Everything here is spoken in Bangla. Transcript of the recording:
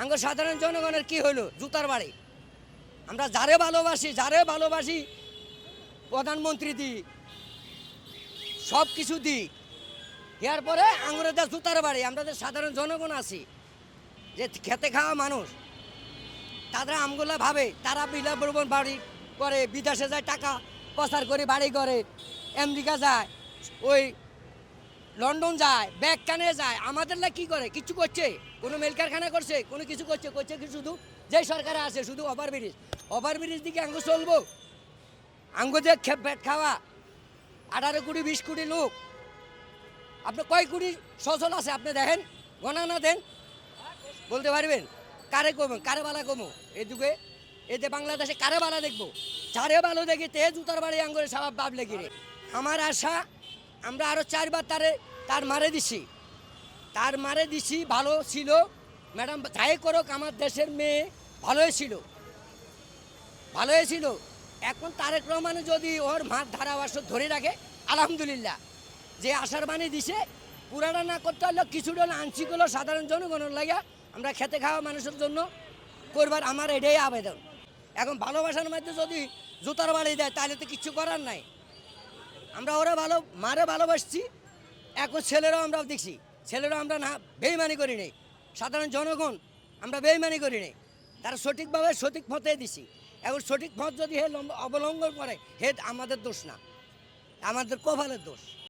আঙ্গ সাধারণ জনগণের কি হইলো? জুতার বাড়ি। আমরা যারে ভালোবাসি প্রধানমন্ত্রী দিই, সব কিছু দিই, দেওয়ার পরে আঙ্গুরেদের জুতার বাড়ি। আমরা যে সাধারণ জনগণ আছি, যে খেতে খাওয়া মানুষ, তারা আমগুলা ভাবে তারা বিলাবন বাড়ি করে, বিদেশে যায় টাকা প্রচার করে বাড়ি করে, আমেরিকা যায়, ওই লন্ডন যায়, ব্যাগ কানে যায়। আমাদেরলা কি করে? কিছু করছে? কোনো মেল কারখানা করছে? কোনো কিছু করছে কি? শুধু যেই সরকারে আছে শুধু ওভারব্রিজ দিকে আঙ্গ চলবো। আঙ্গ যে পেট খাওয়া 18 কোটি 20 কোটি লোক, আপনি কয় কোটি সচল আছে আপনি দেখেন, গণনা দেন, বলতে পারবেন? কারে কমো, কারে বালা কমো এদিকে? এতে বাংলাদেশে কারে বালা দেখবো? যারে ভালো দেখি তে জুতার বাড়ি আঙ্গুরে সবাব বাপ লেগে রে। আমার আশা আমরা আরও 4 বার তার মারে দিছি, ভালো ছিল ম্যাডাম। যাই করুক, আমার দেশের মেয়ে ভালোই ছিল। এখন তারেক রহমান যদি ওর মাঠ ধারাবাসক ধরে রাখে, আলহামদুলিল্লাহ। যে আশার বাণী দিছে পুরাটা না করতে হলে কিছুটা আংশিক হলো সাধারণ জনগণের লাগে, আমরা খেতে খাওয়া মানুষের জন্য করবার আমার এটাই আবেদন। এখন ভালোবাসার মধ্যে যদি জুতার বাড়ি দেয় তাহলে তো কিছু করার নাই। আমরা ওরা মারে ভালোবাসছি, এখন ছেলেরাও আমরা দেখছি, ছেলেরাও আমরা না বেইমানি করি নেই। সাধারণ জনগণ আমরা বেইমানি করি নেই, তারা সঠিকভাবে সঠিক পথে দিছি। এখন সঠিক পথ যদি হে অবলম্বন করে, হে আমাদের দোষ না, আমাদের কপালের দোষ।